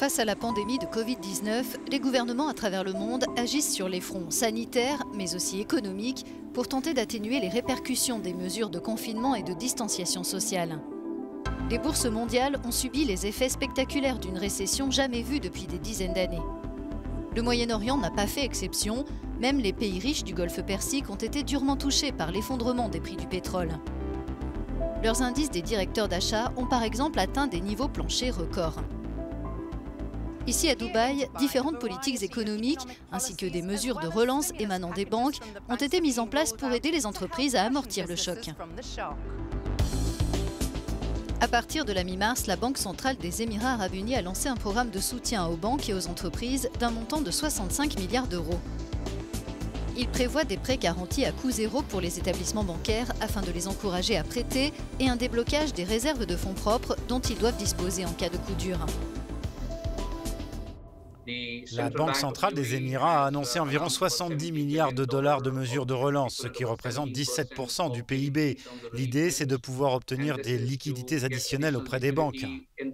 Face à la pandémie de Covid-19, les gouvernements à travers le monde agissent sur les fronts sanitaires, mais aussi économiques, pour tenter d'atténuer les répercussions des mesures de confinement et de distanciation sociale. Les bourses mondiales ont subi les effets spectaculaires d'une récession jamais vue depuis des dizaines d'années. Le Moyen-Orient n'a pas fait exception, même les pays riches du Golfe Persique ont été durement touchés par l'effondrement des prix du pétrole. Leurs indices des directeurs d'achat ont par exemple atteint des niveaux planchers records. Ici à Dubaï, différentes politiques économiques ainsi que des mesures de relance émanant des banques ont été mises en place pour aider les entreprises à amortir le choc. À partir de la mi-mars, la Banque centrale des Émirats arabes unis a lancé un programme de soutien aux banques et aux entreprises d'un montant de 65 milliards d'euros. Il prévoit des prêts garantis à coût zéro pour les établissements bancaires afin de les encourager à prêter et un déblocage des réserves de fonds propres dont ils doivent disposer en cas de coup dur. La Banque centrale des Émirats a annoncé environ 70 milliards de dollars de mesures de relance, ce qui représente 17% du PIB. L'idée, c'est de pouvoir obtenir des liquidités additionnelles auprès des banques. Le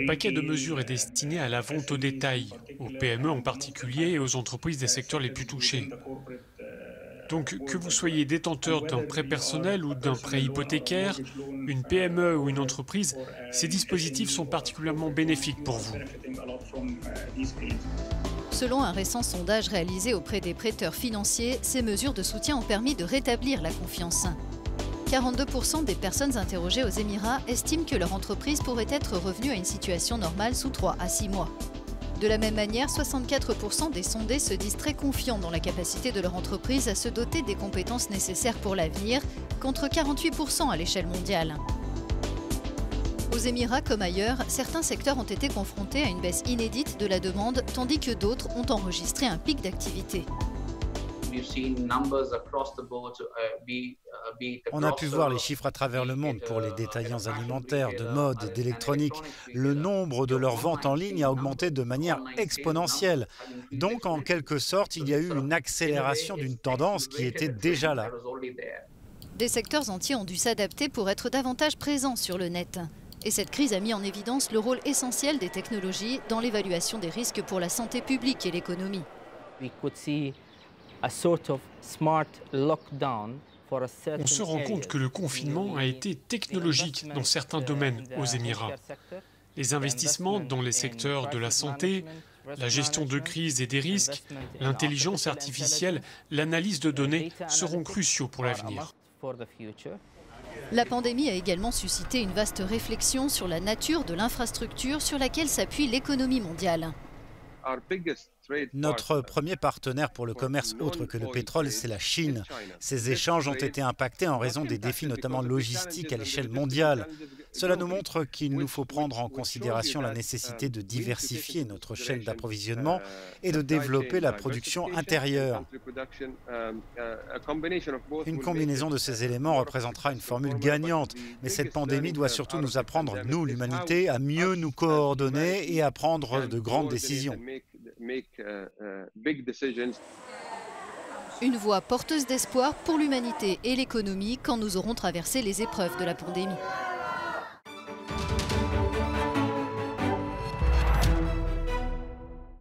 paquet de mesures est destiné à la vente au détail, aux PME en particulier et aux entreprises des secteurs les plus touchés. Donc, que vous soyez détenteur d'un prêt personnel ou d'un prêt hypothécaire, une PME ou une entreprise, ces dispositifs sont particulièrement bénéfiques pour vous. Selon un récent sondage réalisé auprès des prêteurs financiers, ces mesures de soutien ont permis de rétablir la confiance. 42% des personnes interrogées aux Émirats estiment que leur entreprise pourrait être revenue à une situation normale sous 3 à 6 mois. De la même manière, 64% des sondés se disent très confiants dans la capacité de leur entreprise à se doter des compétences nécessaires pour l'avenir, contre 48% à l'échelle mondiale. Aux Émirats comme ailleurs, certains secteurs ont été confrontés à une baisse inédite de la demande, tandis que d'autres ont enregistré un pic d'activité. On a pu voir les chiffres à travers le monde pour les détaillants alimentaires, de mode et d'électronique. Le nombre de leurs ventes en ligne a augmenté de manière exponentielle. Donc, en quelque sorte, il y a eu une accélération d'une tendance qui était déjà là. Des secteurs entiers ont dû s'adapter pour être davantage présents sur le net. Et cette crise a mis en évidence le rôle essentiel des technologies dans l'évaluation des risques pour la santé publique et l'économie. On se rend compte que le confinement a été technologique dans certains domaines aux Émirats. Les investissements dans les secteurs de la santé, la gestion de crise et des risques, l'intelligence artificielle, l'analyse de données seront cruciaux pour l'avenir. La pandémie a également suscité une vaste réflexion sur la nature de l'infrastructure sur laquelle s'appuie l'économie mondiale. Notre premier partenaire pour le commerce autre que le pétrole, c'est la Chine. Ces échanges ont été impactés en raison des défis notamment logistiques à l'échelle mondiale. Cela nous montre qu'il nous faut prendre en considération la nécessité de diversifier notre chaîne d'approvisionnement et de développer la production intérieure. Une combinaison de ces éléments représentera une formule gagnante, mais cette pandémie doit surtout nous apprendre, nous, l'humanité, à mieux nous coordonner et à prendre de grandes décisions. Une voie porteuse d'espoir pour l'humanité et l'économie quand nous aurons traversé les épreuves de la pandémie.